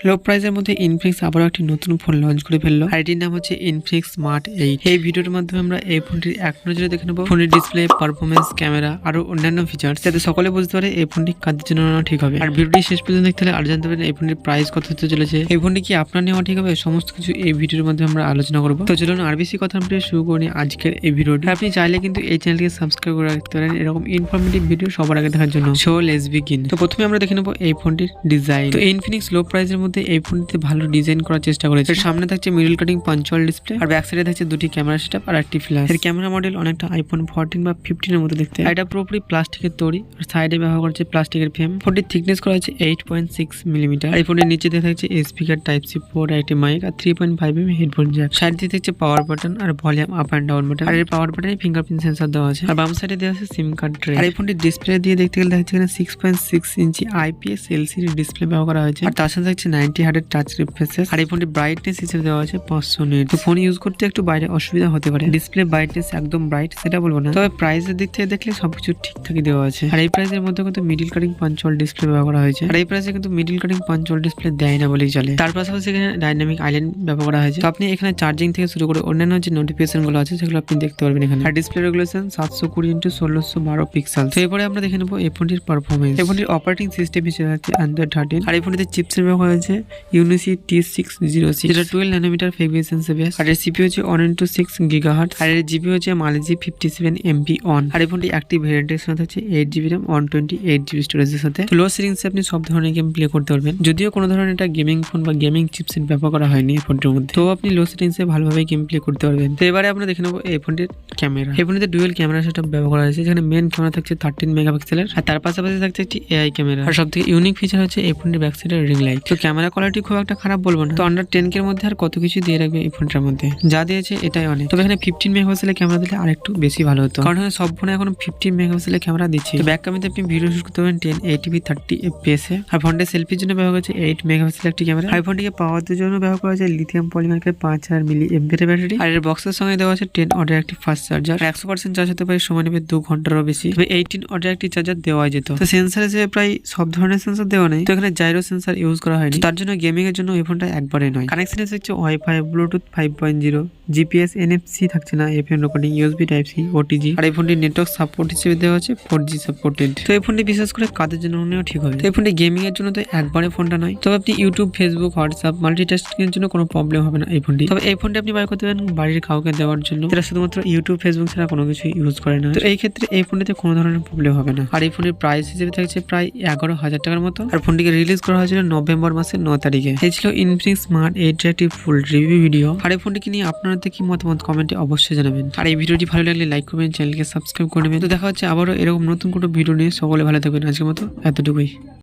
লো প্রাইসের মধ্যে ইনফিনিক্স আবারও একটি নতুন ফোন লঞ্চ করে ফেললো, আর এটির নাম হচ্ছে ইনফিনিক্স স্মার্ট 8। এই ভিডিওর মাধ্যমে আমরা এই ফোনটির এক নজরে দেখে নেবো ফোনের ডিসপ্লে, পারফরমেন্স, ক্যামেরা আরো অন্যান্য ফিচার্স, যাতে সকলে বুঝতে পারে এই ফোনটি কাদের জন্য ঠিক হবে। আর ভিডিওটি শেষ পর্যন্ত দেখতে হলে আর জানতে পারেন এই ফোনটির প্রাইস কত হতে চলেছে, এই ফোনটি কি আপনার নেওয়া ঠিক হবে, সমস্ত কিছু এই ভিডিওর মাধ্যমে আমরা আলোচনা করবো। তো চলুন আর বেশি কথা আমরা শুরু করি আজকের এই ভিডিওটি। আপনি চাইলে কিন্তু এই চ্যানেলটিকে সাবস্ক্রাইব করে রাখতে পারেন এরকম ইনফরমেটিভ ভিডিও সবার আগে দেখার জন্য। So let's begin. তো প্রথমে আমরা দেখে নেবো এই ফোনটির ডিজাইন। তো ইনফিনিক্স লো প্রাইসের মধ্যে এই ফোনটিতে ভালো ডিজাইন করার চেষ্টা করেছে। সামনে থাকছে মিডল কাটিং পাঞ্চুয়াল ডিসপ্লে, আর ব্যাক সাইডে থাকছে দুটি ক্যামেরা সেটআপ আর একটি ফ্ল্যাশ। এর ক্যামেরা মডেল অনেকটা আইফোন 14 বা 15 এর মতো দেখতে। এটা পুরোপুরি প্লাস্টিকের তৈরি, আর সাইডে ব্যবহার করেছে প্লাস্টিকের ফ্রেম। ফোনটির থিকনেস করা হয়েছে 8.6 মিলিমিটার। এই ফোনের নিচে দিয়ে থাকছে স্পিকার টাইপ সি পোর্ট, একটি মাইক আর 3.5 mm হেডফোন জ্যাক। সাইড দিয়ে থাকছে পাওয়ার বাটন আর volume up and down button. আর এর পাওয়ার বাটনে ফিঙ্গারপ্রিন্ট সেন্সর দেওয়া আছে। আর বাম সাইডে দেওয়া আছে সিম কার্ড ট্রে। আর এই ফোনটির ডিসপ্লে দিয়ে দেখতে গেলে থাকছে এখানে 6.6 ইঞ্চি IPS LCD ডিসপ্লে ব্যবহার করা হয়েছে। আর তার সাথে থাকছে 90 হার্টজ টাচ রিফ্রেশ। আর এই ফোনটির ব্রাইটনেস হিসেবে দেওয়া আছে 500 নিট। তো ফোন ইউজ করতে একটু বাইরে অসুবিধা হতে পারে, ডিসপ্লে ব্রাইটনেস একদম ব্রাইট সেটা বলবো না, তবে প্রাইসের দিক থেকে দেখলে সবকিছু ঠিকঠাকই দেওয়া আছে। আর এই প্রাইসের মধ্যে কিন্তু মিডল কাটিং পাঞ্চুয়াল ডিসপ্লে ব্যবহার করা হয়েছে। আর এই প্রাইসে কিন্তু মিডল কাটিং পাঞ্চুয়াল ডিসপ্লে দেয় না বলেই চলে। তার পাশাপাশি এখানে ডাইনামিক আইল্যান্ড ব্যবহার করা হয়েছে। তো আপনি এখানে চার্জিং থেকে শুরু করে অন্যান্য যে নোটিফিকেশন গুলো আছে সেগুলো আপনি দেখতে পারবেন এখানে। আর ডিসপ্লে রেগুলেশন 720x1612 পিক্সেল। তো এরপরে আমরা দেখে নেবো এই ফোনটির পারফরমেন্স। এই ফোনটির অপারেটিং সিস্টেম হিসেবে আছে Android 13। আর এই ফোনটিতে চিপসেট ব্যবহার হয়েছে ইউনিসি T606, যেটা 12 ন্যানোমিটার ফ্রিকোয়েন্সি বেস। আর এর CPU হচ্ছে 1x6 GHz। আর এর জিবি হচ্ছে মালিজি 57 MB অন। আর এই ফোনটি অ্যাক্টিভ ভেরিয়েন্টের সাথে হচ্ছে 8GB RAM 128GB স্টোরেজের সাথে। লো সিরিংসে আপনি সব ধরনের গেম প্লে করতে পারবেন, যদিও কোনো ধরনের এটা গেমিং ফোন বা গেমিং চিপসেট ব্যবহার করা হয়নি এই ফোনটির মধ্যে, তো আপনি লো সিরিংসে ভালোভাবে গেম প্লে করতে পারবেন। তো এবারে আমরা দেখে নেবো এই ফোনটির ক্যামেরা। এই ফোনটিতে ডুয়েল ক্যামেরা সেটআপ ব্যবহার করা হয়েছে, যেখানে মেন ক্যামেরা থাকছে 13 মেগাপিক্সেলের, আর তার পাশাপাশি থাকছে একটি AI ক্যামেরা। আর সবথেকে ইউনিক ফিচার হচ্ছে এই ফোনটির ব্যাক সাইডের রিং লাইট। তো ক্যামেরা কোয়ালিটি খুব একটা খারাপ বলবো না, তো আন্ডার 10K এর মধ্যে আর কত কিছু দিয়ে রাখবে এই ফোনটার মধ্যে, যা দিয়েছে এটাই অনেক। তবে এখানে 15 মেগাপিক্সেলের ক্যামেরা দিলে আরেকটু বেশি ভালো হতো, কারণ সব ফোনে এখন 15 মেগাপিক্সেলের ক্যামেরা দিচ্ছে। তো ব্যাক ক্যামেরাতে আপনি ভিডিও শুট করতে পারবেন 1080p 30fps এ। আর ফোনটির সেলফির জন্য ব্যবহার করেছে 8 মেগাপিক্সেলের একটি ক্যামেরা। আর ফোনটিকে পাওয়ার জন্য ব্যবহার করা হয়েছে লিথিয়াম পলিমারের 5000 mAh ব্যাটারি। আর এর বক্সের সঙ্গে দেওয়া আছে 10 ওয়াটের একটি ফাস্ট চার্জার। 100% চার্জ হতে পারে সময় নেবে 2 ঘন্টারও বেশি। তবে 18 ওয়াটের একটি চার্জার দেওয়া যেত। তো সেন্সর হিসেবে প্রায় সব ধরনের সেন্সর দেওয়া নেই, তো এখানে জাইরো সেন্সর ইউজ করা হয়নি, তার জন্য গেমিং এর জন্য এই ফোনটা একবারে নয়। কানেকশন হচ্ছে ওয়াইফাই, ব্লুটুথ 5.0, GPS, NFC থাকছে না, FM recording, USB type C, OTG। আর এই ফোনটি নেটওয়ার্ক সাপোর্ট হিসেবে দেওয়া আছে 4G সাপোর্টেড। তো এই ফোনটি বিশেষ করে কাদের জন্য নেওয়া ঠিক হবে। তো এই ফোনটি গেমিং এর জন্য তো একবারে ফোনটা নয়, তবে আপনি ইউটিউব, ফেসবুক, হোয়াটসঅ্যাপ মাল্টিটাস্কিং এর জন্য কোনো প্রবলেম হবে না এই ফোনটি। তবে এই ফোনটি আপনি বাই করতে পারেন বাড়ির কাউকে দেওয়ার জন্য, যেটা শুধুমাত্র ইউটিউব, ফেসবুক ছাড়া কোনো কিছু ইউজ করে না। তো এই ক্ষেত্রে এই ফোনটিতে কোনো ধরনের প্রবলেম হবে না। আর এই ফোনের প্রাইস হিসেবে থাকছে প্রায় 11,000 টাকার মতো। আর ফোনটিকে রিলিজ করা হয়েছিল নভেম্বর মাসের 9 তারিখে। এই ছিল ইনফিনিক্স স্মার্ট 8 একটি ফুল রিভিউ ভিডিও। আর এই ফোনটিকে নিয়ে আপনাদের কি মতামত কমেন্টে অবশ্যই জানাবেন। আর এই ভিডিওটি ভালো লাগলে লাইক করবেন, চ্যানেলকে সাবস্ক্রাইব করে নেবেন। তো দেখা হচ্ছে আবারও এরকম নতুন কোনো ভিডিও নিয়ে। সকলে ভালো থাকবেন, আজকের মতো এতটুকুই।